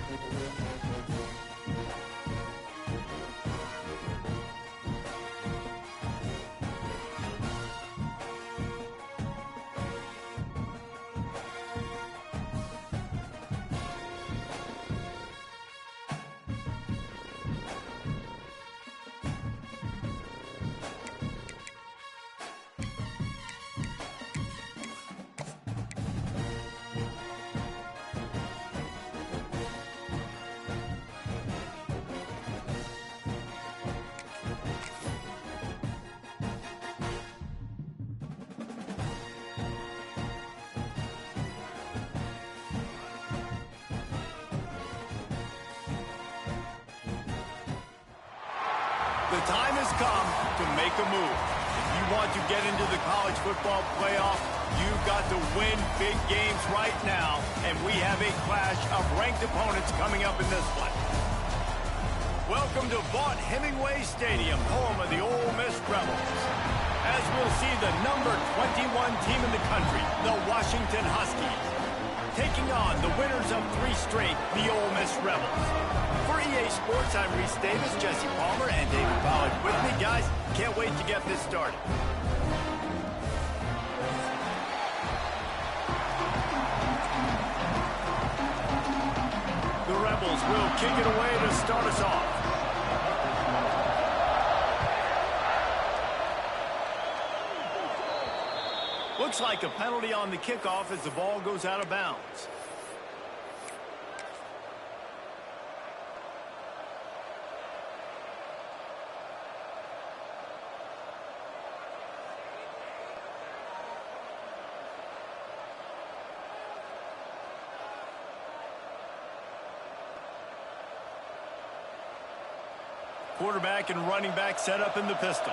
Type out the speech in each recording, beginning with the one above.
The time has come to make a move. If you want to get into the college football playoff, you've got to win big games right now, and we have a clash of ranked opponents coming up in this one. Welcome to Vaught-Hemingway Stadium, home of the Ole Miss Rebels. As we'll see the number 21 team in the country, the Washington Huskies, taking on the winners of 3 straight, the Ole Miss Rebels. For EA Sports, I'm Reese Davis, Jesse Palmer, and David Pollack with me. Guys, can't wait to get this started. The Rebels will kick it away to start us off. Looks like a penalty on the kickoff as the ball goes out of bounds. Quarterback and running back set up in the pistol.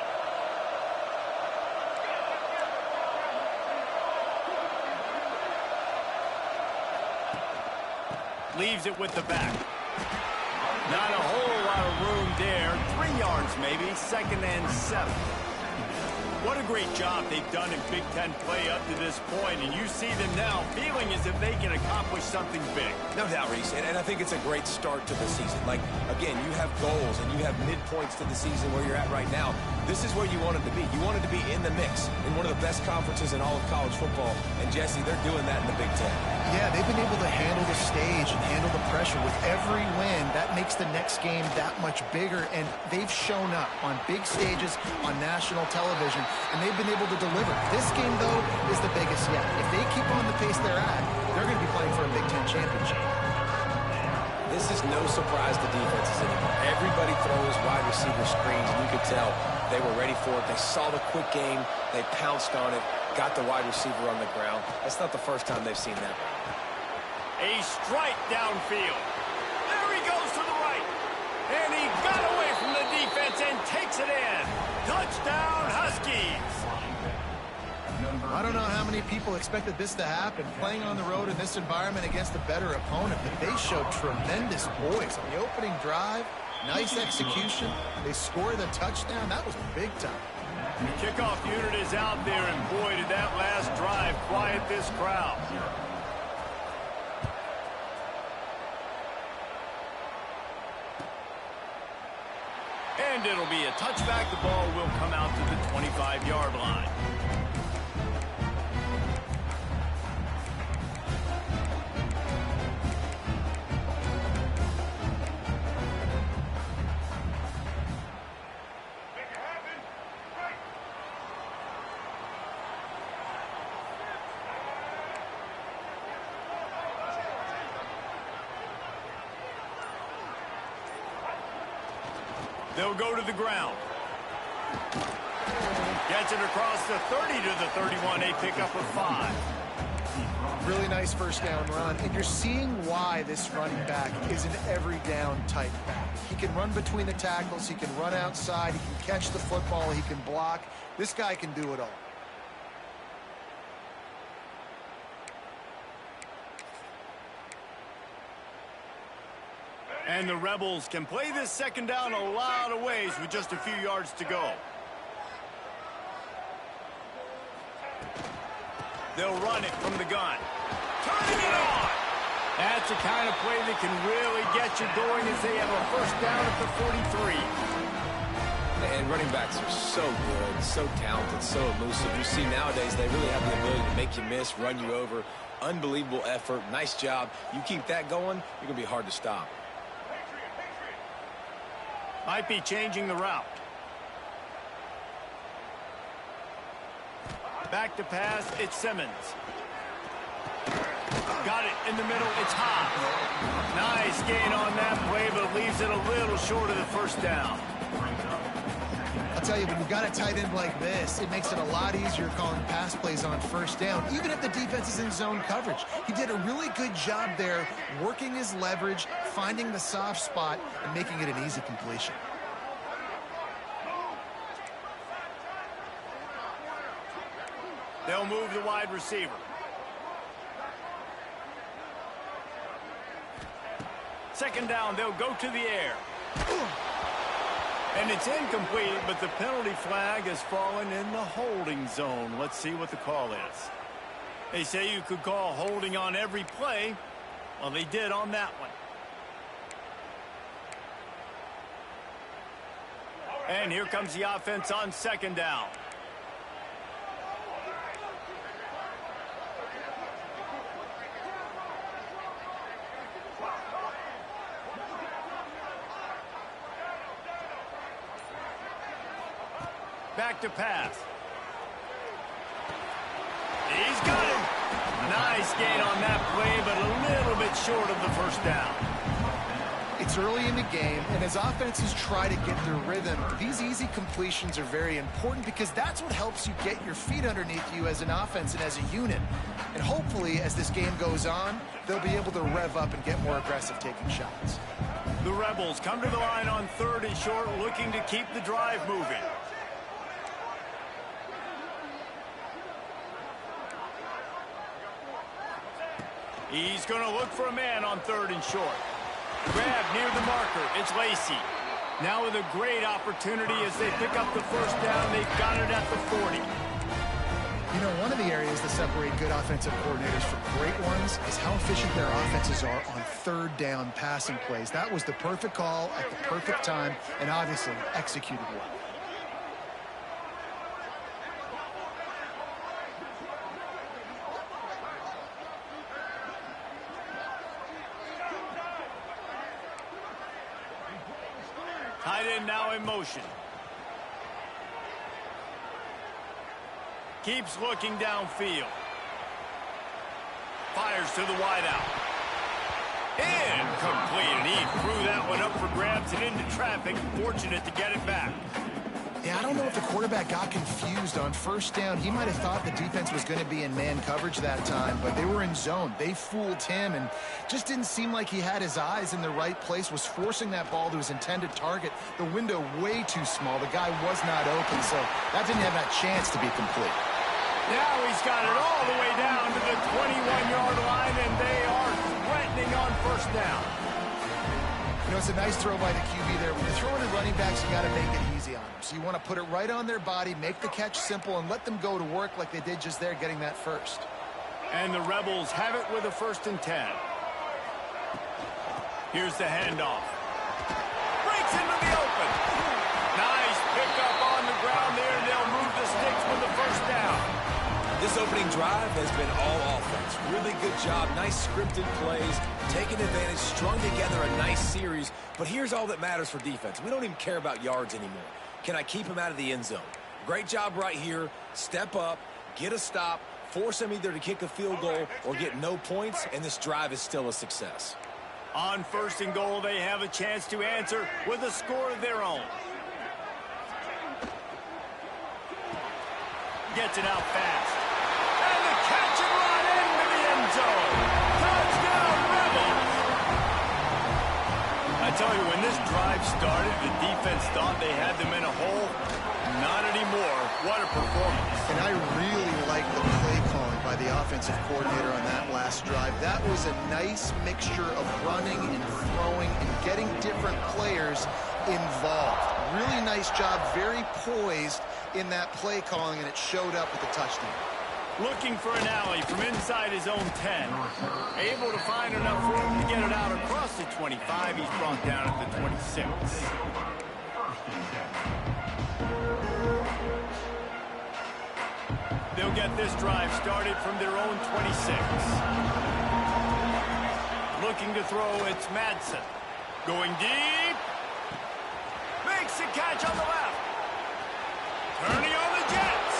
Leaves it with the back. Not a whole lot of room there. 3 yards maybe. 2nd and 7. What a great job they've done in Big Ten play up to this point, and you see them now feeling as if they can accomplish something big. No doubt, Reese, and I think it's a great start to the season. Like, again, you have goals and you have midpoints to the season where you're at right now. This is where you wanted to be. You wanted to be in the mix in one of the best conferences in all of college football, and Jesse, they're doing that in the Big Ten. Yeah, they've been able to handle the stage and handle the pressure. With every win, that makes the next game that much bigger, and they've shown up on big stages on national television, and they've been able to deliver. This game, though, is the biggest yet. If they keep on the pace they're at, they're going to be playing for a Big Ten championship. This is no surprise to defenses anymore. Everybody throws wide receiver screens, and you could tell they were ready for it. They saw the quick game. They pounced on it, got the wide receiver on the ground. That's not the first time they've seen that. A strike downfield. There he goes to the right. And he got away from the defense and takes it in. Touchdown, Huskies. I don't know how many people expected this to happen, playing on the road in this environment against a better opponent, but they showed tremendous poise on the opening drive. Nice execution. They score the touchdown. That was big time. The kickoff unit is out there, and boy, did that last drive quiet this crowd. And it'll be a touchback. The ball will come out to the 25-yard line. They'll go to the ground. Gets it across the 30 to the 31, a pickup of 5. Really nice first down run, and you're seeing why this running back is an every down type back. He can run between the tackles, he can run outside, he can catch the football, he can block. This guy can do it all. And the Rebels can play this second down a lot of ways with just a few yards to go. They'll run it from the gun. Turning it on. That's the kind of play that can really get you going as they have a first down at the 43. And running backs are so good, so talented, so elusive. You see nowadays they really have the ability to make you miss, run you over. Unbelievable effort. Nice job. You keep that going, you're going to be hard to stop. Might be changing the route. Back to pass, it's Simmons. Got it in the middle, it's Hobbs. Nice gain on that play, but leaves it a little short of the first down. I'll tell you, when you've got a tight end like this, it makes it a lot easier calling pass plays on first down, even if the defense is in zone coverage. He did a really good job there, working his leverage, finding the soft spot, and making it an easy completion. They'll move the wide receiver. Second down, they'll go to the air. And it's incomplete, but the penalty flag has fallen in the holding zone. Let's see what the call is. They say you could call holding on every play. Well, they did on that one. And here comes the offense on second down. Back to pass. He's got him. Nice gain on that play, but a little bit short of the first down. It's early in the game, and as offenses try to get their rhythm, these easy completions are very important because that's what helps you get your feet underneath you as an offense and as a unit. And hopefully, as this game goes on, they'll be able to rev up and get more aggressive taking shots. The Rebels come to the line on third and short, looking to keep the drive moving. He's going to look for a man on third and short. Grab near the marker. It's Lacy. Now with a great opportunity as they pick up the first down. They've got it at the 40. You know, one of the areas that separate good offensive coordinators from great ones is how efficient their offenses are on third down passing plays. That was the perfect call at the perfect time and obviously executed well. Tight end now in motion. Keeps looking downfield. Fires to the wideout. Incomplete, and he threw that one up for grabs and into traffic. Fortunate to get it back. Yeah, I don't know if the quarterback got confused on first down. He might have thought the defense was going to be in man coverage that time, but they were in zone. They fooled him and just didn't seem like he had his eyes in the right place, was forcing that ball to his intended target. The window way too small. The guy was not open, so that didn't have that chance to be complete. Now he's got it all the way down to the 21-yard line, and they are threatening on first down. You know, it's a nice throw by the QB there. When you're throwing at running backs, you got to make it easy on them. So you want to put it right on their body, make the catch simple, and let them go to work like they did just there, getting that first. And the Rebels have it with a 1st and 10. Here's the handoff. Breaks into the open. Nice pickup on the ground there, and they'll move the sticks with the first down. This opening drive has been all offense. Really good job. Nice scripted plays. Taking advantage. Strung together a nice series. But here's all that matters for defense. We don't even care about yards anymore. Can I keep him out of the end zone? Great job right here. Step up. Get a stop. Force him either to kick a field goal or get no points. And this drive is still a success. On 1st and goal, they have a chance to answer with a score of their own. Gets it out fast. And the catch and run into the end zone. Touchdown, Rebels! I tell you, when this drive started, the defense thought they had them in a hole. Not anymore. What a performance. And I really like the play calling by the offensive coordinator on that last drive. That was a nice mixture of running and throwing and getting different players involved. Really nice job, very poised in that play calling, and it showed up with the touchdown. Looking for an alley from inside his own 10. Able to find enough room to get it out across the 25. He's brought down at the 26. They'll get this drive started from their own 26. Looking to throw, it's Madsen. Going deep. Makes the catch on the left. Turning on the Jets.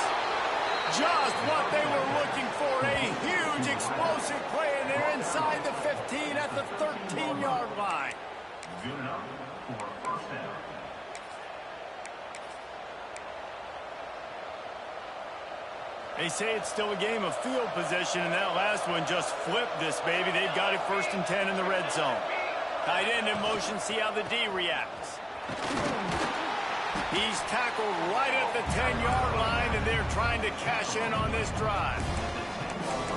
Just what they were looking for. A huge explosive play, and they're inside the 15 at the 13-yard line. Good enough for first down. They say it's still a game of field position, and that last one just flipped this baby. They've got it 1st and 10 in the red zone. Tight end in motion, see how the D reacts. He's tackled right at the 10-yard line, and they're trying to cash in on this drive.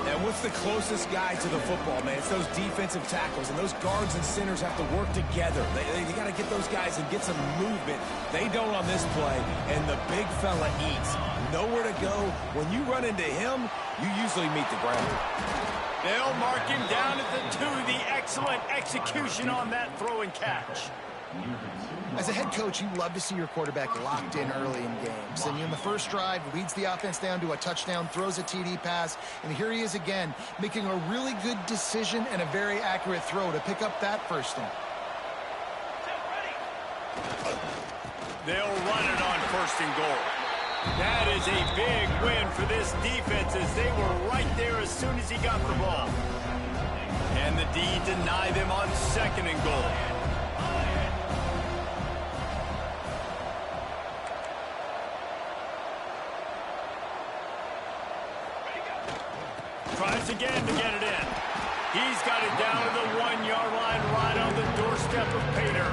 And what's the closest guy to the football, man? It's those defensive tackles, and those guards and centers have to work together. They got to get those guys and get some movement. They don't on this play, and the big fella eats. Nowhere to go. When you run into him, you usually meet the ground. They'll mark him down at the 2. The excellent execution on that throw and catch. As a head coach, you love to see your quarterback locked in early in games. And in the first drive, leads the offense down to a touchdown, throws a TD pass, and here he is again, making a really good decision and a very accurate throw to pick up that first down. They'll run it on 1st and goal. That is a big win for this defense, as they were right there as soon as he got the ball. And the D deny them on 2nd and goal. Tries again to get it in. He's got it down to the 1-yard line, right on the doorstep of Pater.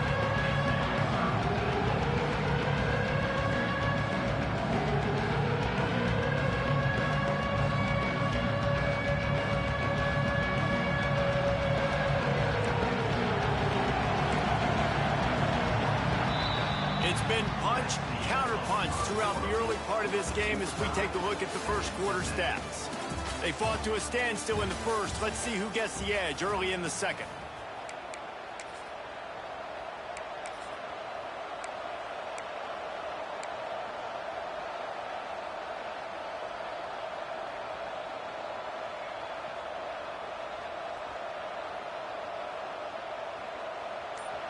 It's been punch, counter-punch throughout the early part of this game as we take a look at the first quarter stats. They fought to a standstill in the first. Let's see who gets the edge early in the second.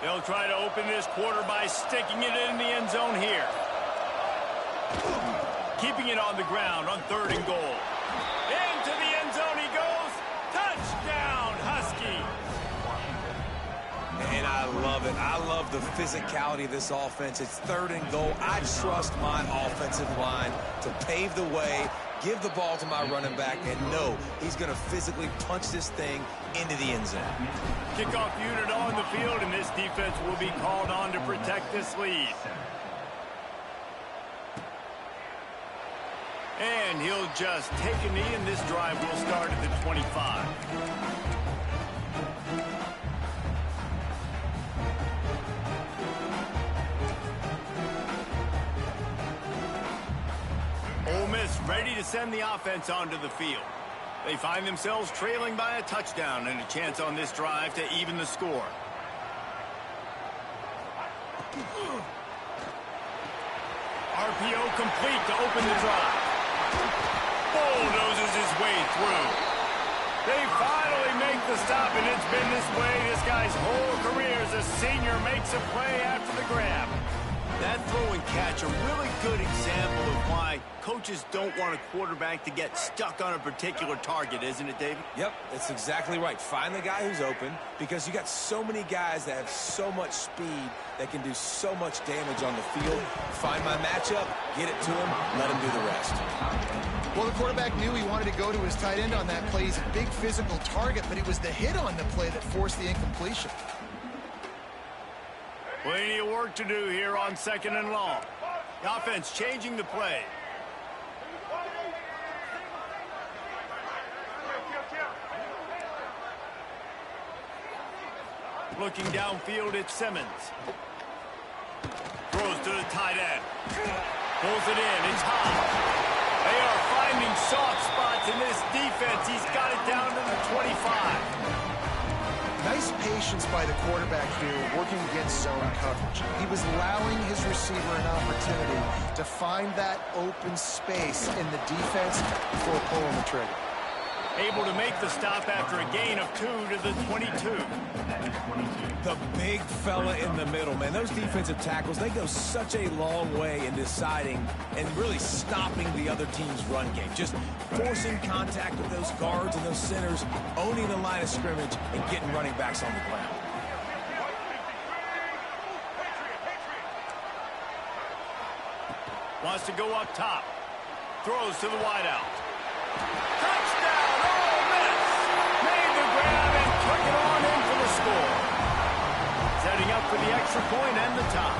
They'll try to open this quarter by sticking it in the end zone here. Keeping it on the ground on 3rd and goal. Into the end zone he goes. Touchdown, Husky. And I love it. I love the physicality of this offense. It's 3rd and goal. I trust my offensive line to pave the way, give the ball to my running back, and know he's going to physically punch this thing into the end zone. Kickoff unit on the field, and this defense will be called on to protect this lead. And he'll just take a knee, and this drive will start at the 25. Ole Miss ready to send the offense onto the field. They find themselves trailing by a touchdown and a chance on this drive to even the score. RPO complete to open the drive. Bulldozes his way through. They finally make the stop, and it's been this way this guy's whole career as a senior makes a play after the grab. That throw and catch, a really good example of why coaches don't want a quarterback to get stuck on a particular target, isn't it, David? Yep, that's exactly right. Find the guy who's open, because you got so many guys that have so much speed that can do so much damage on the field. Find my matchup, get it to him, let him do the rest. Well, the quarterback knew he wanted to go to his tight end on that play. He's a big physical target, but it was the hit on the play that forced the incompletion. Plenty of work to do here on 2nd and long. The offense changing the play. Looking downfield, it's Simmons. Throws to the tight end. Pulls it in, it's high. They are finding soft spots in this defense. He's got it down to the 25. Nice patience by the quarterback here working against zone coverage. He was allowing his receiver an opportunity to find that open space in the defense before pulling the trigger. Able to make the stop after a gain of 2 to the 22. The big fella in the middle, man. Those defensive tackles, they go such a long way in deciding and really stopping the other team's run game. Just forcing contact with those guards and those centers, owning the line of scrimmage, and getting running backs on the ground. Wants to go up top. Throws to the wideout. Touchdown! Ole Miss! Made the grab and took it on in for the score. Setting up for the extra point and the top.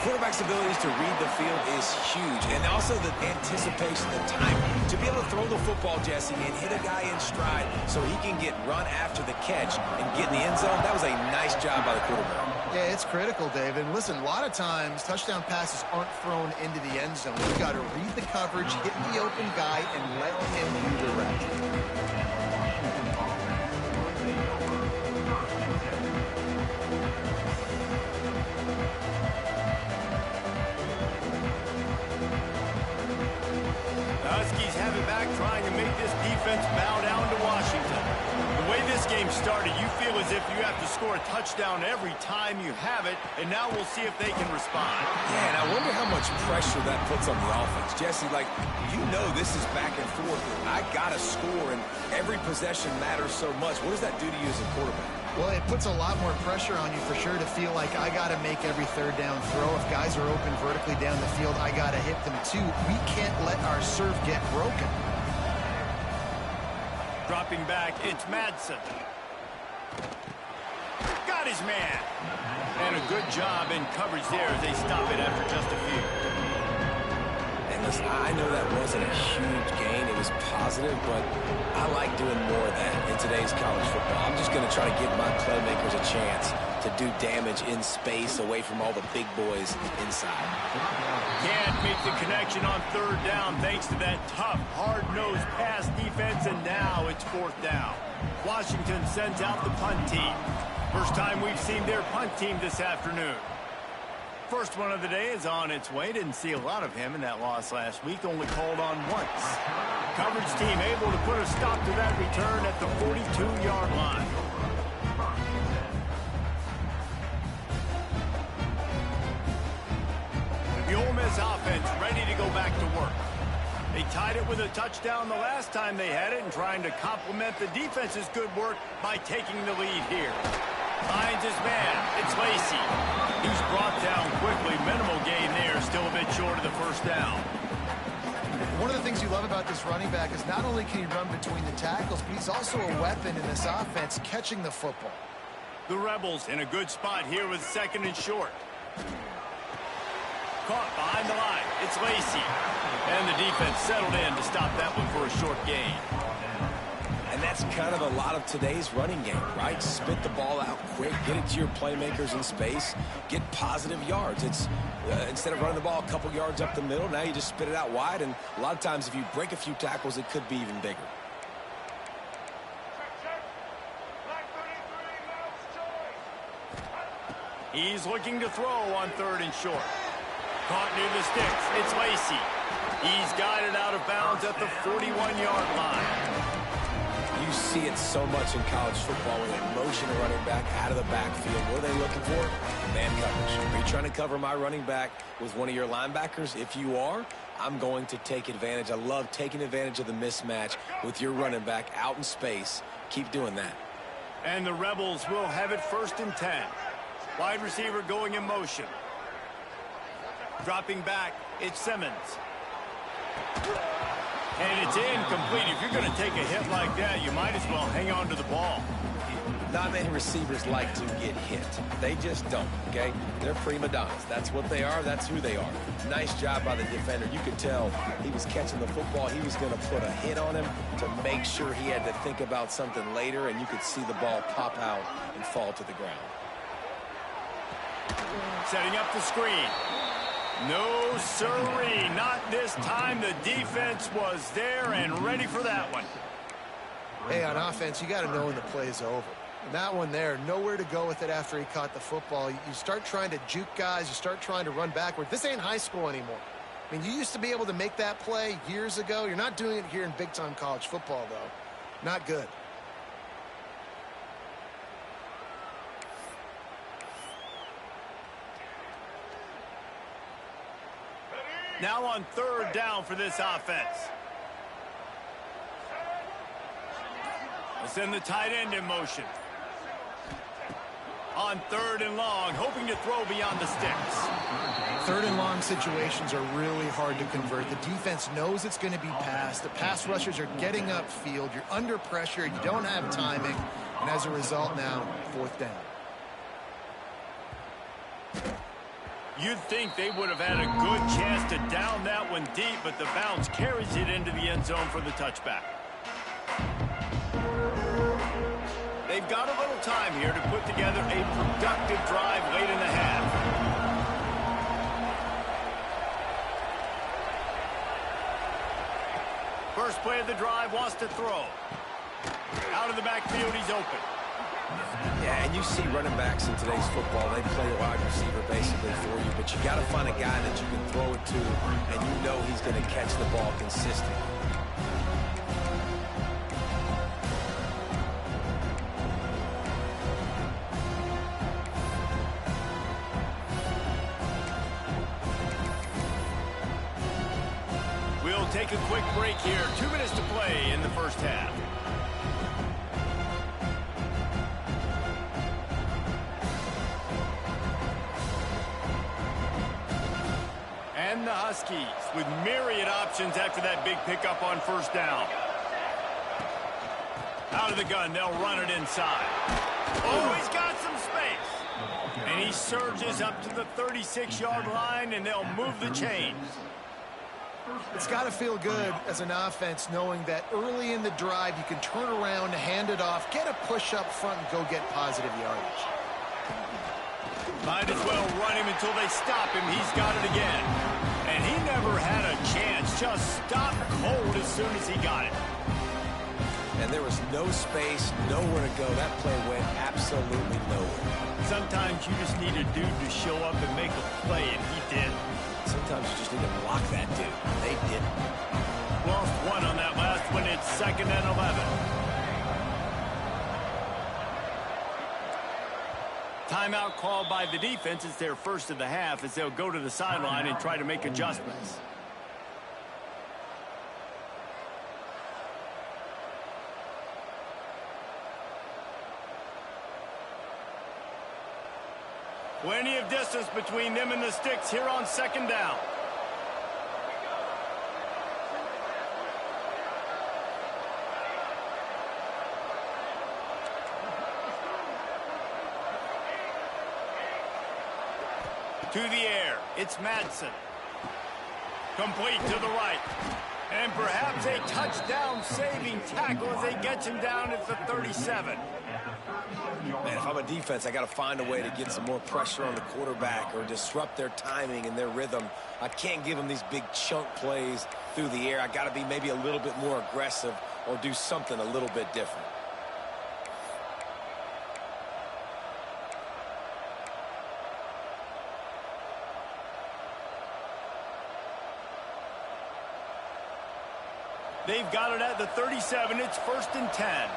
Quarterback's abilities to read the field is huge, and also the anticipation, the time to be able to throw the football, Jesse, and hit a guy in stride so he can get run after the catch and get in the end zone. That was a nice job by the quarterback. Yeah, it's critical, Dave. And listen, a lot of times touchdown passes aren't thrown into the end zone. You've got to read the coverage, hit the open guy, and let him redirect. Huskies have it back, trying to make this defense bow down to Washington. The way this game started, you feel as if you have to score a touchdown every time you have it, and now we'll see if they can respond. Yeah, and I wonder how much pressure that puts on the offense. Jesse, like, you know this is back and forth. I got to score, and every possession matters so much. What does that do to you as a quarterback? Well, it puts a lot more pressure on you for sure to feel like I got to make every third down throw. If guys are open vertically down the field, I got to hit them too. We can't let our serve get broken. Dropping back, it's Madsen. Got his man. And a good job in coverage there as they stop it after just a few. And listen, I know that wasn't a huge gain. It was positive, but I like doing more of that in today's college football. I'm just going to try to give my playmakers a chance to do damage in space away from all the big boys inside. Can't make the connection on third down thanks to that tough, hard-nosed pass defense, and now it's fourth down. Washington sends out the punt team. First time we've seen their punt team this afternoon. First one of the day is on its way. Didn't see a lot of him in that loss last week. Only called on once. Coverage team able to put a stop to that return at the 42-yard line. The Ole Miss offense ready to go back to work. They tied it with a touchdown the last time they had it and trying to complement the defense's good work by taking the lead here. Finds his man. It's Lacy. He's brought down quickly. Minimal gain there. Still a bit short of the first down. One of the things you love about this running back is not only can he run between the tackles, but he's also a weapon in this offense catching the football. The Rebels in a good spot here with second and short. Caught behind the line. It's Lacy. And the defense settled in to stop that one for a short gain. And that's kind of a lot of today's running game, right? Spit the ball out quick, get it to your playmakers in space, get positive yards. It's instead of running the ball a couple yards up the middle, now you just spit it out wide, and a lot of times if you break a few tackles, it could be even bigger. He's looking to throw on third and short. Caught near the sticks. It's Lacy. He's got it out of bounds at the 41-yard line. You see it so much in college football when they motion a running back out of the backfield. What are they looking for? Man coverage. Are you trying to cover my running back with one of your linebackers? If you are, I'm going to take advantage. I love taking advantage of the mismatch with your running back out in space. Keep doing that. And the Rebels will have it first and 10. Wide receiver going in motion. Dropping back, it's Simmons. And it's incomplete. If you're going to take a hit like that, you might as well hang on to the ball. Not many receivers like to get hit. They just don't, okay? They're prima donnas. That's what they are. That's who they are. Nice job by the defender. You could tell he was catching the football. He was going to put a hit on him to make sure he had to think about something later, and you could see the ball pop out and fall to the ground. Setting up the screen. No, sirree, not this time. The defense was there and ready for that one. Hey, on offense, you got to know when the play's over. And that one there, nowhere to go with it after he caught the football. You start trying to juke guys. You start trying to run backward. This ain't high school anymore. I mean, you used to be able to make that play years ago. You're not doing it here in big-time college football, though. Not good. Now on third down for this offense. We'll send the tight end in motion. On third and long, hoping to throw beyond the sticks. Third and long situations are really hard to convert. The defense knows it's going to be passed. The pass rushers are getting upfield. You're under pressure. You don't have timing. And as a result now, fourth down. You'd think they would have had a good chance to down that one deep, but the bounce carries it into the end zone for the touchback. They've got a little time here to put together a productive drive late in the half. First play of the drive, wants to throw. Out of the backfield, he's open. Yeah, and you see running backs in today's football, they play a wide receiver basically for you, but you got to find a guy that you can throw it to, and you know he's going to catch the ball consistently. We'll take a quick break here. 2 minutes to play in the first half. And the Huskies with myriad options after that big pickup on first down. Out of the gun, they'll run it inside. Oh, he's got some space. And he surges up to the 36-yard line, and they'll move the chains. It's got to feel good as an offense knowing that early in the drive you can turn around, hand it off, get a push up front, and go get positive yardage. Might as well run him until they stop him. He's got it again. And he never had a chance. Just stopped cold as soon as he got it. And there was no space, nowhere to go. That play went absolutely nowhere. Sometimes you just need a dude to show up and make a play, and he did. Sometimes you just need to block that dude. They didn't. Lost one on that last one. It's 2nd and 11. Timeout called by the defense. It's their first of the half as they'll go to the sideline and try to make adjustments. Plenty of distance between them and the sticks here on 2nd down. To the air, it's Madsen. Complete to the right. And perhaps a touchdown-saving tackle as they get him down at the 37. Man, if I'm a defense, I got to find a way to get some more pressure on the quarterback or disrupt their timing and their rhythm. I can't give them these big chunk plays through the air. I got to be maybe a little bit more aggressive or do something a little bit different. They've got it at the 37. It's 1st and 10.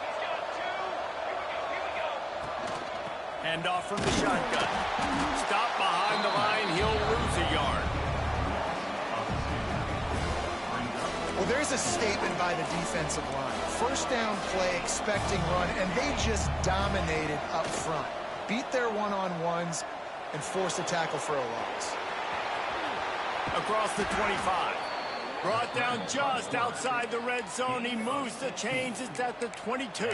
Hand off from the shotgun. Stop behind the line. He'll lose a yard. Well, there's a statement by the defensive line. First down play, expecting run, and they just dominated up front. Beat their one-on-ones and forced a tackle for a loss. Across the 25. Brought down just outside the red zone. He moves the chains. It's at the 22.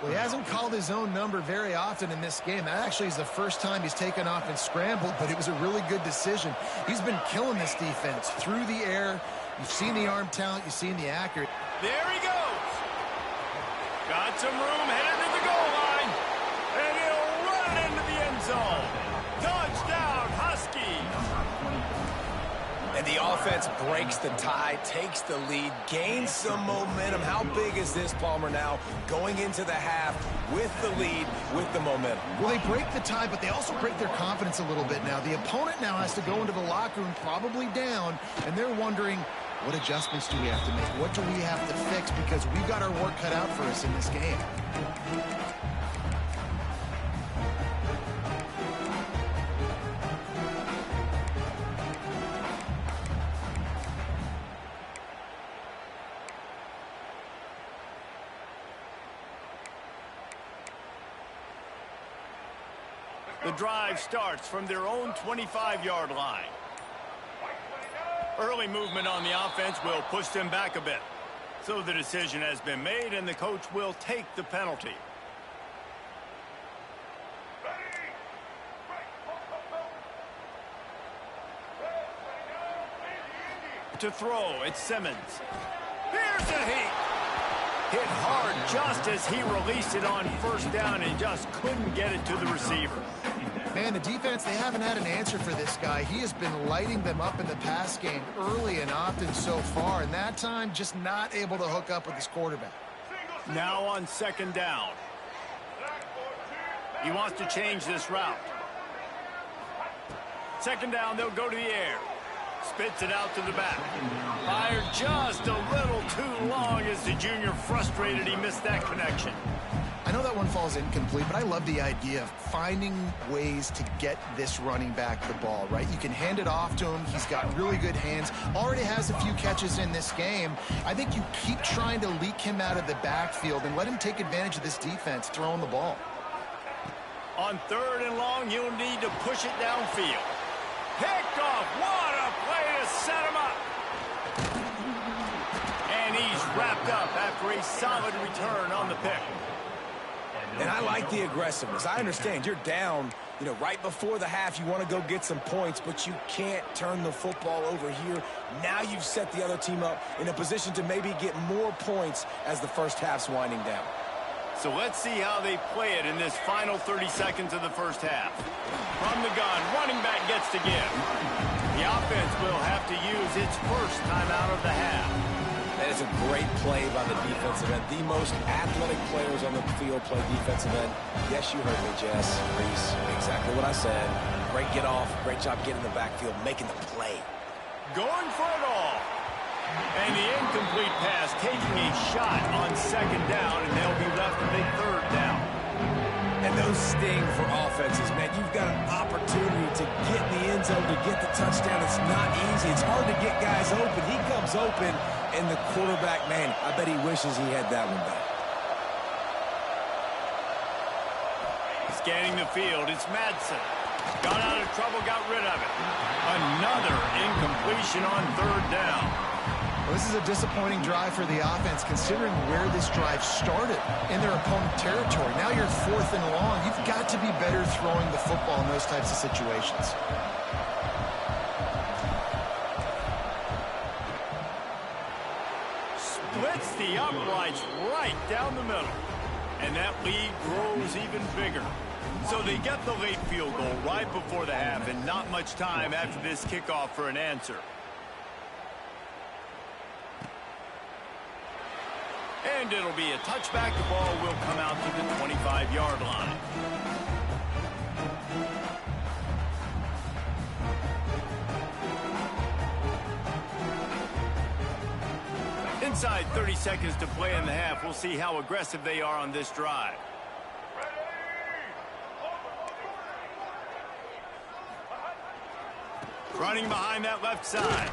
Well, he hasn't called his own number very often in this game. That actually is the first time he's taken off and scrambled, but it was a really good decision. He's been killing this defense through the air. You've seen the arm talent. You've seen the accurate. There he goes. Got some room headed to the goal line. And he'll run into the end zone. Touchdown, Huskies. And the offense breaks the tie, takes the lead, gains some momentum. How big is this, Palmer, now going into the half with the lead, with the momentum? Well, they break the tie, but they also break their confidence a little bit now. The opponent now has to go into the locker room probably down, and they're wondering, what adjustments do we have to make? What do we have to fix? Because we've got our work cut out for us in this game. The drive starts from their own 25-yard line. Early movement on the offense will push them back a bit. So the decision has been made, and the coach will take the penalty. To throw, it's Simmons. Here's a heat. Hit hard just as he released it on first down and just couldn't get it to the receiver. Man, the defense, they haven't had an answer for this guy. He has been lighting them up in the pass game early and often so far, and that time just not able to hook up with his quarterback. Now on second down. He wants to change this route. Second down, they'll go to the air. Spits it out to the back. Fired just a little too long as the junior frustrated he missed that connection. I know that one falls incomplete, but I love the idea of finding ways to get this running back the ball, right? You can hand it off to him. He's got really good hands. Already has a few catches in this game. I think you keep trying to leak him out of the backfield and let him take advantage of this defense throwing the ball. On third and long, you'll need to push it downfield. Picked off. What a play to set him up. And he's wrapped up after a solid return on the pick. And I like the aggressiveness. I understand you're down, right before the half. You want to go get some points, but you can't turn the football over here. Now you've set the other team up in a position to maybe get more points as the first half's winding down. So let's see how they play it in this final 30 seconds of the first half. From the gun, running back gets to give. The offense will have to use its first timeout of the half. That is a great play by the defensive end. The most athletic players on the field play defensive end. Yes, you heard me, Jess. Reese, exactly what I said. Great get off. Great job getting in the backfield, making the play. Going for it all. And the incomplete pass taking a shot on second down, and they'll be left with a third down. And those sting for offenses, man. You've got an opportunity to get in the end zone, to get the touchdown. It's not easy. It's hard to get guys open. He comes open, and the quarterback, man, I bet he wishes he had that one back. Scanning the field, it's Madsen. Got out of trouble, got rid of it. Another incompletion on third down. Well, this is a disappointing drive for the offense, considering where this drive started in their opponent territory. Now you're fourth and long. You've got to be better throwing the football in those types of situations. Splits the uprights right down the middle. And that lead grows even bigger. So they get the late field goal right before the half, and not much time after this kickoff for an answer. And it'll be a touchback. The ball will come out to the 25-yard line. Inside 30 seconds to play in the half. We'll see how aggressive they are on this drive. Running behind that left side.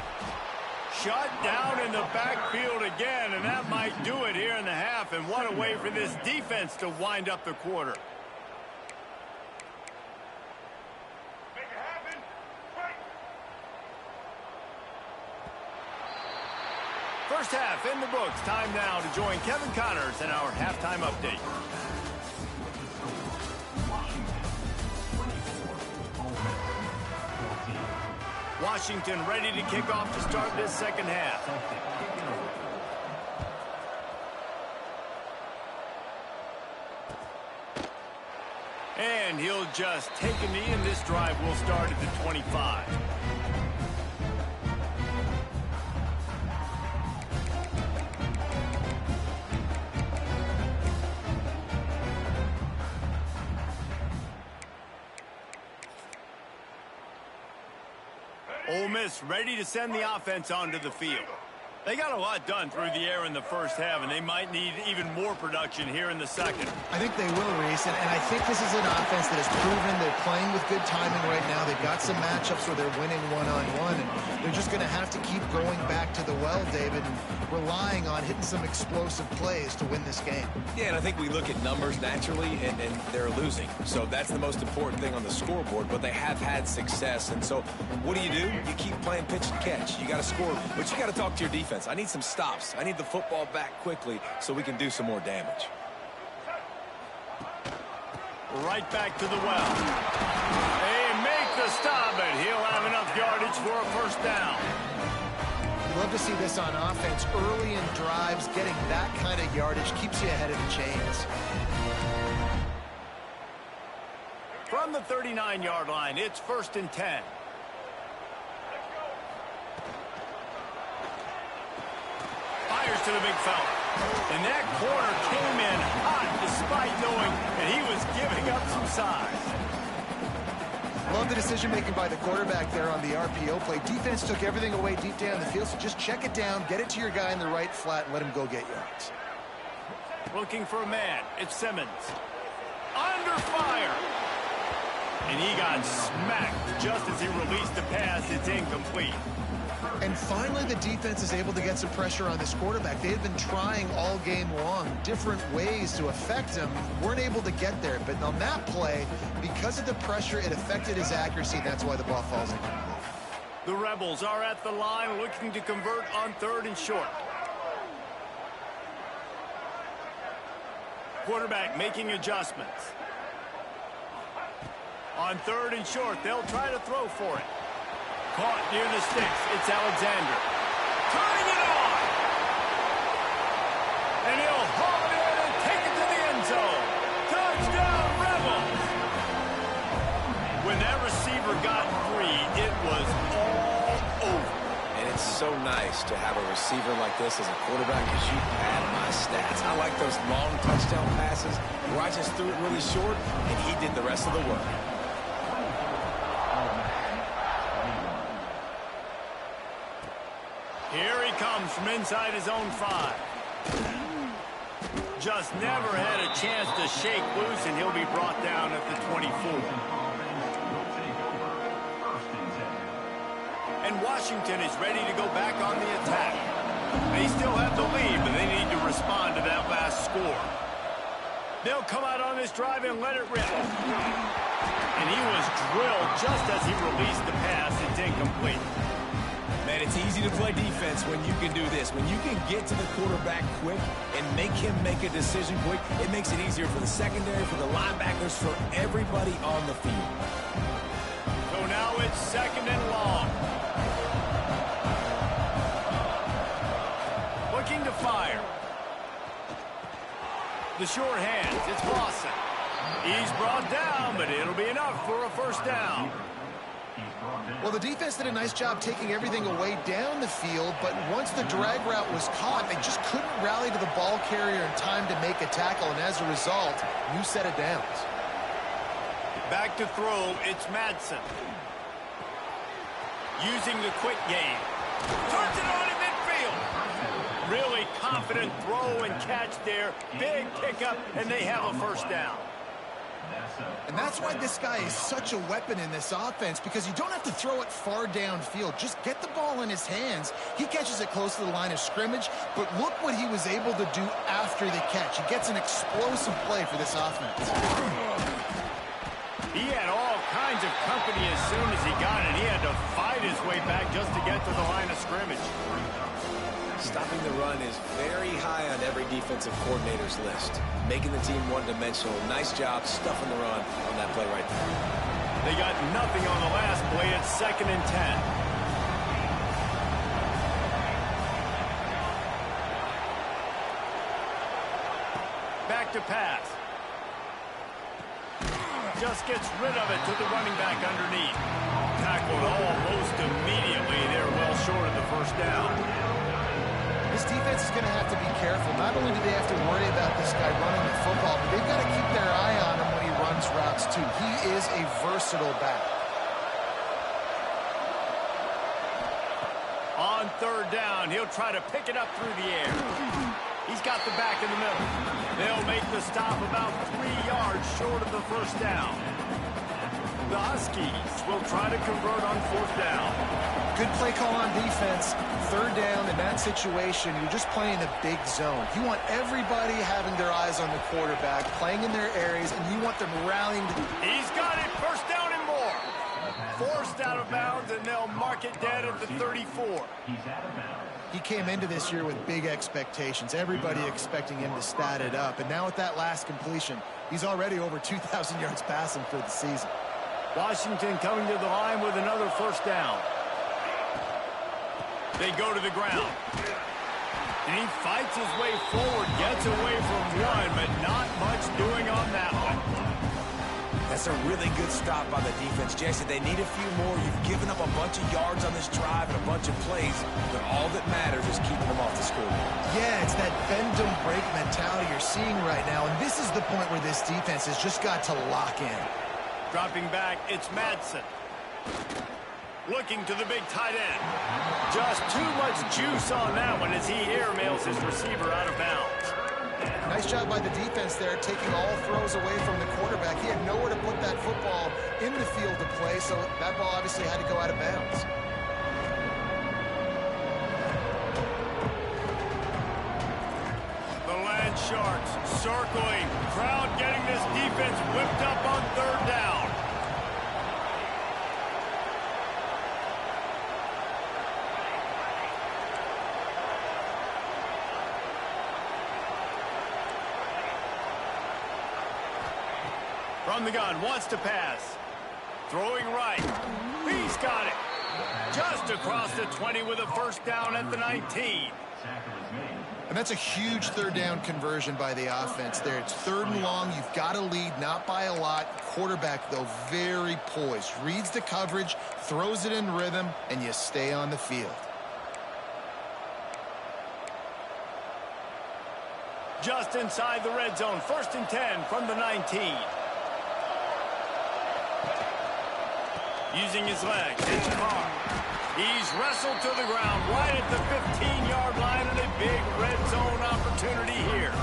Shut down in the backfield again, and that might do it here in the half. And what a way for this defense to wind up the quarter. First half in the books. Time now to join Kevin Connors in our halftime update. Washington ready to kick off to start this second half. And he'll just take a knee, and this drive will start at the 25. Ole Miss ready to send the offense onto the field. They got a lot done through the air in the first half, and they might need even more production here in the second. I think they will, Reese, and I think this is an offense that has proven they're playing with good timing right now. They've got some matchups where they're winning one-on-one, and they're just going to have to keep going back to the well, David, and relying on hitting some explosive plays to win this game. Yeah, and I think we look at numbers naturally, and they're losing. So that's the most important thing on the scoreboard, but they have had success. And so what do? You keep playing pitch and catch. You got to score, but you got to talk to your defense. I need some stops. I need the football back quickly so we can do some more damage. Right back to the well. They make the stop, and he'll have enough yardage for a first down. Love to see this on offense. Early in drives, getting that kind of yardage keeps you ahead of the chains. From the 39-yard line, it's 1st and 10. Fires to the big fella. And that corner came in hot despite knowing that he was giving up some size. Love the decision-making by the quarterback there on the RPO play. Defense took everything away deep down the field, so just check it down, get it to your guy in the right flat, and let him go get yards. Looking for a man. It's Simmons. Under fire. And he got smacked just as he released the pass. It's incomplete. And finally, the defense is able to get some pressure on this quarterback. They had been trying all game long different ways to affect him. Weren't able to get there. But on that play, because of the pressure, it affected his accuracy. That's why the ball falls incomplete. The Rebels are at the line looking to convert on 3rd and short. Quarterback making adjustments. On 3rd and short, they'll try to throw for it. Caught near the sticks. It's Alexander. Turning it on. And he'll haul it in and take it to the end zone. Touchdown, Rebels. When that receiver got free, it was all over. And it's so nice to have a receiver like this as a quarterback because you pad my stats. I like those long touchdown passes where I just threw it really short and he did the rest of the work. Here he comes from inside his own 5. Just never had a chance to shake loose, and he'll be brought down at the 24. And Washington is ready to go back on the attack. They still have the lead, but they need to respond to that last score. They'll come out on this drive and let it rip. And he was drilled just as he released the pass. It's incomplete. Man, it's easy to play defense when you can do this. When you can get to the quarterback quick and make him make a decision quick, it makes it easier for the secondary, for the linebackers, for everybody on the field. So now it's 2nd and long. Looking to fire. The short hands, it's Lawson. He's brought down, but it'll be enough for a first down. Well, the defense did a nice job taking everything away down the field, but once the drag route was caught, they just couldn't rally to the ball carrier in time to make a tackle, and as a result, new set of downs. Back to throw, it's Madsen. Using the quick game. Turns it on in midfield. Really confident throw and catch there. Big pickup, and they have a first down. And that's why this guy is such a weapon in this offense, because you don't have to throw it far downfield. Just get the ball in his hands. He catches it close to the line of scrimmage, but look what he was able to do after the catch. He gets an explosive play for this offense. He had all kinds of company as soon as he got it. He had to fight his way back just to get to the line of scrimmage. Stopping the run is very high on every defensive coordinator's list. Making the team one-dimensional. Nice job stuffing the run on that play right there. They got nothing on the last play. It's 2nd and 10. Back to pass. Just gets rid of it to the running back underneath. Tackled almost immediately. They're well short of the first down. This defense is going to have to be careful. Not only do they have to worry about this guy running the football, but they've got to keep their eye on him when he runs routes too. He is a versatile back. third down. He'll try to pick it up through the air. He's got the back in the middle. They'll make the stop about 3 yards short of the first down. The Huskies will try to convert on fourth down. Good play call on defense. Third down in that situation, you're just playing a big zone. You want everybody having their eyes on the quarterback, playing in their areas, and you want them rallying. He's got it. First down and more. Forced out of bounds, and they'll mark it dead at the 34. He's out of bounds. He came into this year with big expectations. Everybody expecting him to stat it up. And now with that last completion, he's already over 2,000 yards passing for the season. Washington coming to the line with another first down. They go to the ground. And he fights his way forward, gets away from one, but not much doing on that one. That's a really good stop by the defense, Jason. They need a few more. You've given up a bunch of yards on this drive and a bunch of plays, but all that matters is keeping them off the scoreboard. Yeah, it's that bend don't break mentality you're seeing right now, and this is the point where this defense has just got to lock in. Dropping back, it's Madsen. Looking to the big tight end. Just too much juice on that one as he airmails his receiver out of bounds. Nice job by the defense there, taking all throws away from the quarterback. He had nowhere to put that football in the field to play, so that ball obviously had to go out of bounds. The Land Sharks circling. Crowd getting this defense whipped up on third down. From the gun, wants to pass. Throwing right. He's got it. Just across the 20 with a first down at the 19. Tackle is made. And that's a huge third down conversion by the offense there. It's third and long. You've got to lead, not by a lot. Quarterback, though, very poised. Reads the coverage, throws it in rhythm, and you stay on the field. Just inside the red zone. First and 10 from the 19. Using his legs, it's Carr. He's wrestled to the ground right at the 15-yard line and a big red zone opportunity here.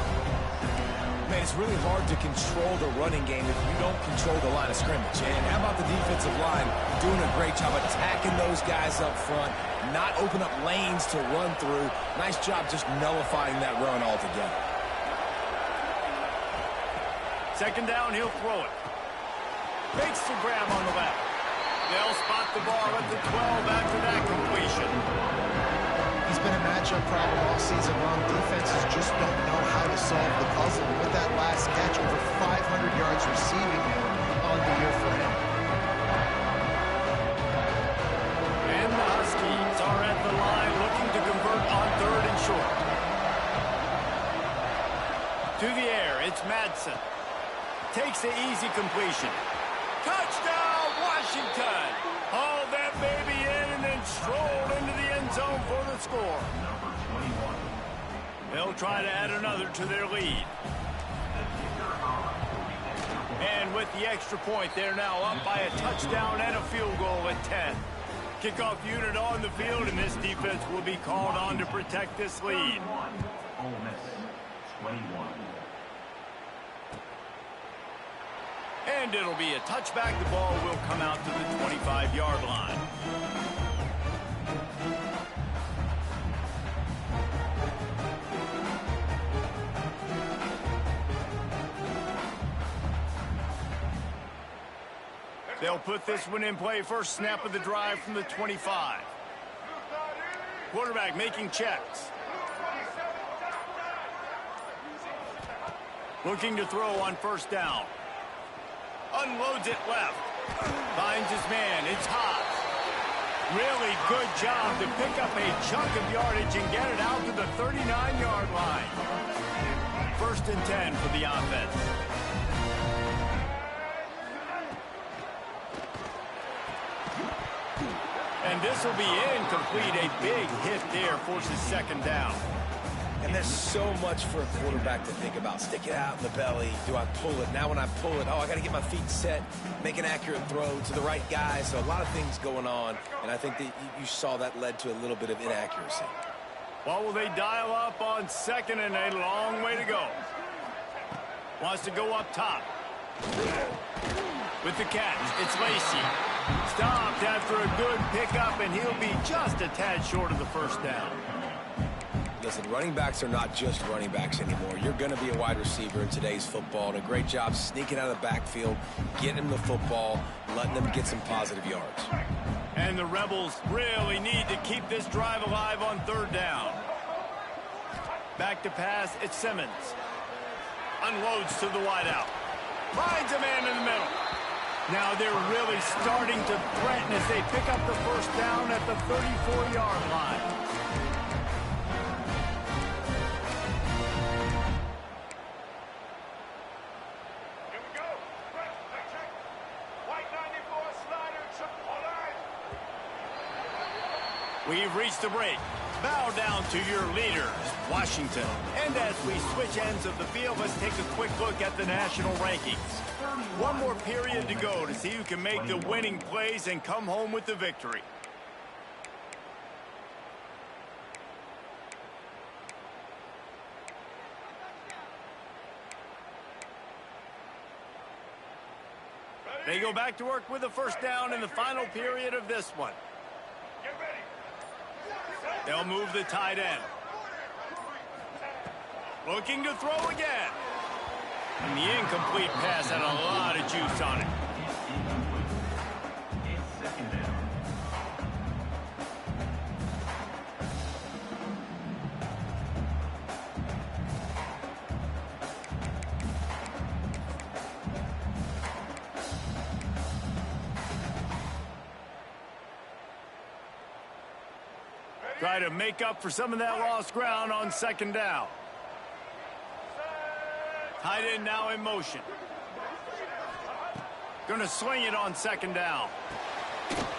Man, it's really hard to control the running game if you don't control the line of scrimmage. And how about the defensive line doing a great job attacking those guys up front, not open up lanes to run through. Nice job just nullifying that run altogether. Second down, he'll throw it. Makes the grab on the left. They'll spot the ball at the 12 after that completion. He's been a matchup problem all season long. Defenses just don't know how to solve the puzzle. And with that last catch, over 500 yards receiving now on the year for him. And the Huskies are at the line looking to convert on third and short. To the air, it's Madsen. Takes the easy completion. Touchdown, Washington! Hauled that baby in and then strolled into the end zone for the score. Number 21. They'll try to add another to their lead. And with the extra point, they're now up by a touchdown and a field goal at 10. Kickoff unit on the field, and this defense will be called on to protect this lead. Ole Miss, 21. And it'll be a touchback. The ball will come out to the 25-yard line. They'll put this one in play. First snap of the drive from the 25. Quarterback making checks. Looking to throw on first down. Unloads it left. Finds his man. It's Haas. Really good job to pick up a chunk of yardage and get it out to the 39-yard line. First and 10 for the offense. And this will be incomplete. A big hit there forces second down. And there's so much for a quarterback to think about. Stick it out in the belly. Do I pull it? Now when I pull it, I got to get my feet set, make an accurate throw to the right guy. So a lot of things going on, and I think that you saw that led to a little bit of inaccuracy. Well, will they dial up on second and a long way to go? Wants to go up top. With the catch, it's Lacy. Stopped after a good pickup, and he'll be just a tad short of the first down. Listen, running backs are not just running backs anymore. You're going to be a wide receiver in today's football, and a great job sneaking out of the backfield, getting them the football, letting them get some positive yards. And the Rebels really need to keep this drive alive on third down. Back to pass, it's Simmons. Unloads to the wideout. Finds a man in the middle. Now they're really starting to threaten as they pick up the first down at the 34-yard line. We've reached the break. Bow down to your leaders, Washington. And as we switch ends of the field, let's take a quick look at the national rankings. One more period to go to see who can make the winning plays and come home with the victory. They go back to work with the first down in the final period of this one. They'll move the tight end. Looking to throw again. And the incomplete pass had a lot of juice on it. It's second down. Try to make up for some of that lost ground on second down. Tight end now in motion. Gonna swing it on second down.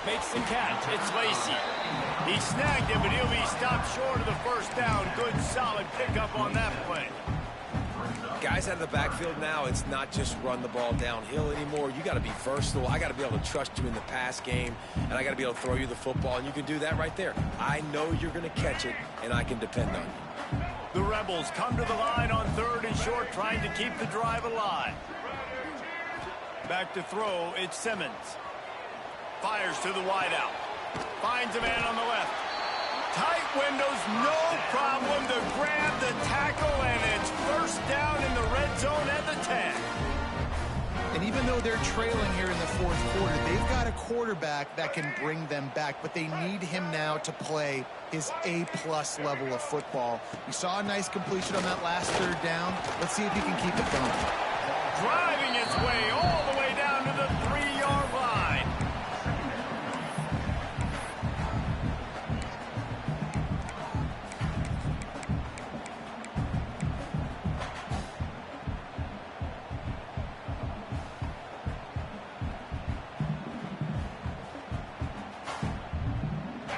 Makes the catch. It's Lacy. He snagged it, but he'll be stopped short of the first down. Good, solid pickup on that play. Guys out of the backfield now, it's not just run the ball downhill anymore. You got to be versatile. I got to be able to trust you in the pass game, and I got to be able to throw you the football, and you can do that right there. I know you're going to catch it, and I can depend on you. The Rebels come to the line on third and short, trying to keep the drive alive. Back to throw, it's Simmons. Fires to the wideout. Finds a man on the left. Tight windows, no problem to grab the tackle, and it's first down in the red zone at the 10. And even though they're trailing here in the fourth quarter, they've got a quarterback that can bring them back, but they need him now to play his A-plus level of football. We saw a nice completion on that last third down. Let's see if he can keep it going. Driving its way all the way down to the 3-yard line.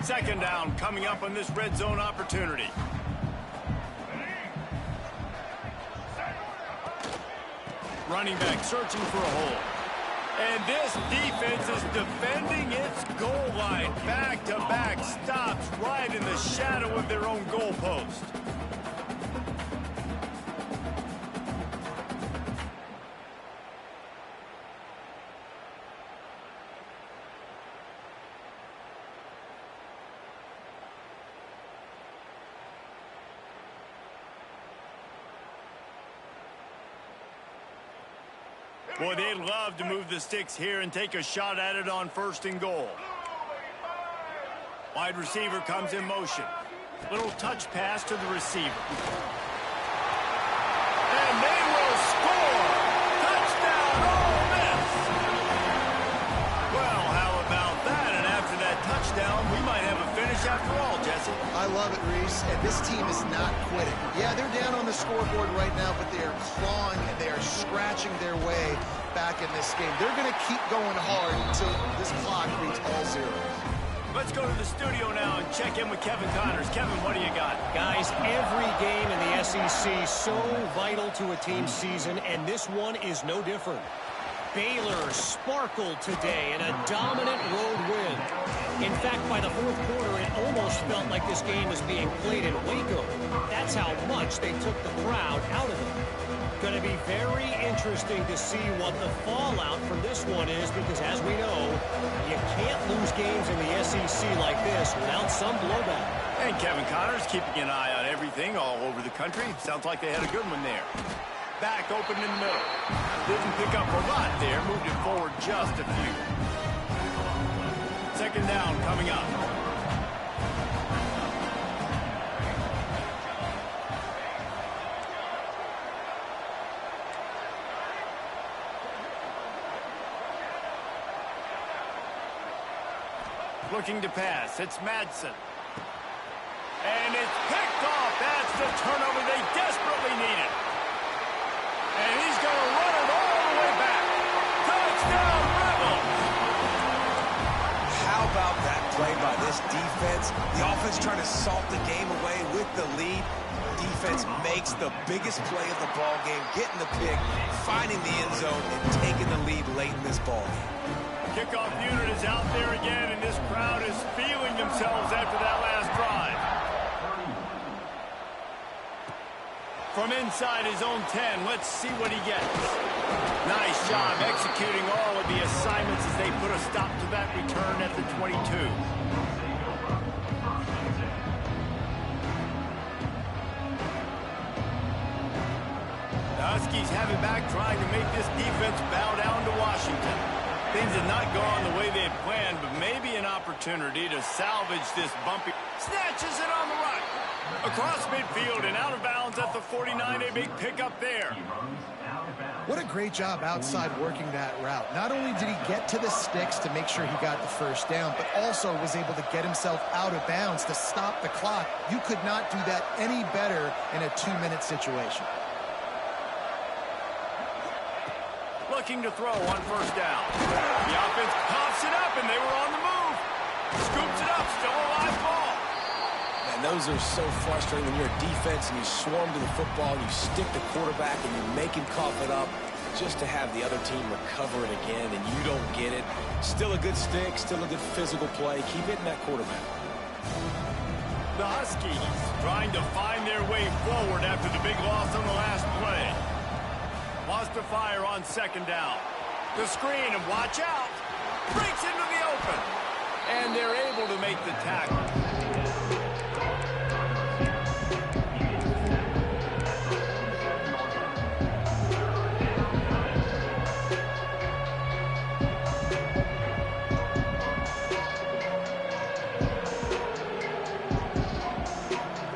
Second down coming up on this red zone opportunity. Running back searching for a hole. And this defense is defending its goal line. Back-to-back stops right in the shadow of their own goalpost. Boy, they'd love to move the sticks here and take a shot at it on first and goal. Wide receiver comes in motion. Little touch pass to the receiver. And they will score! Touchdown, Ole Miss! Well, how about that? And after that touchdown, we might have a finish after all, Jesse. I love it, Reese, and this team is not quitting. Yeah, they're down on the scoreboard right now, but they are clawing and they are scratching their way back in this game. They're going to keep going hard until this clock reads all zeros. Let's go to the studio now and check in with Kevin Connors. Kevin, what do you got? Guys, every game in the SEC so vital to a team's season, and this one is no different. Baylor sparkled today in a dominant road win. In fact, by the fourth quarter, it almost felt like this game was being played in Waco. That's how much they took the crowd out of it. Going to be very interesting to see what the fallout from this one is, because as we know, you can't lose games in the SEC like this without some blowback. And Kevin Connors keeping an eye on everything all over the country. Sounds like they had a good one there. Back open in the middle. Didn't pick up a lot there. Moved it forward just a few. Second down coming up. Looking to pass. It's Madsen. And it's picked off. That's the turnover they desperately needed. And he's going to run it all the way back. Touchdown, Rebels! How about that play by this defense? The offense trying to salt the game away with the lead. Defense makes the biggest play of the ball game, getting the pick, finding the end zone, and taking the lead late in this ball game. Kickoff unit is out there again, and this crowd is feeling themselves after that last drive. From inside his own 10, let's see what he gets. Nice job executing all of the assignments as they put a stop to that return at the 22. The Huskies have it back, trying to make this defense bow down to Washington. Things have not gone the way they had planned, but maybe an opportunity to salvage this bumpy. Snatches it on the right. Across midfield and out of bounds at the 49. A big pickup there. What a great job outside working that route. Not only did he get to the sticks to make sure he got the first down, but also was able to get himself out of bounds to stop the clock. You could not do that any better in a 2-minute situation. Looking to throw on first down. The offense pops it up, and they were on the move. Scoops it up, still a live ball. And those are so frustrating when you're a defense and you swarm to the football, and you stick the quarterback, and you make him cough it up just to have the other team recover it again, and you don't get it. Still a good stick, still a good physical play. Keep hitting that quarterback. The Huskies trying to find their way forward after the big loss on the last play. Lost to fire on second down. The screen, and watch out. Breaks into the open. And they're able to make the tackle.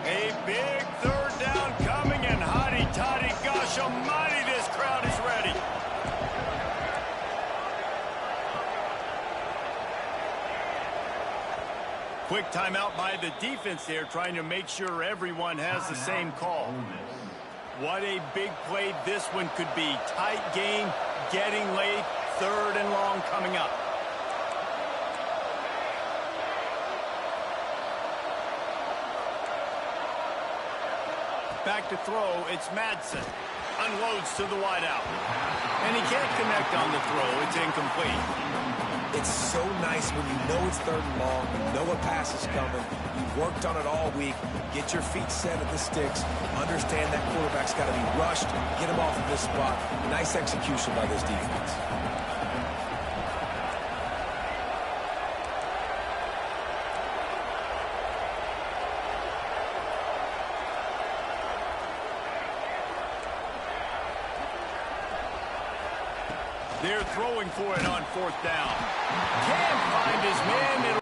A big third down coming, and hotty-toddy, gosh almighty, this crowd is ready. Quick timeout by the defense there, trying to make sure everyone has the same call. What a big play this one could be. Tight game, getting late, third and long coming up. Back to throw, it's Madsen. Unloads to the wideout. And he can't connect on the throw. It's incomplete. It's so nice when you know it's third and long, you know a pass is coming, you've worked on it all week, get your feet set at the sticks, understand that quarterback's got to be rushed, get him off of this spot. Nice execution by this defense. They're throwing for it on fourth down. Can't find his man. It'll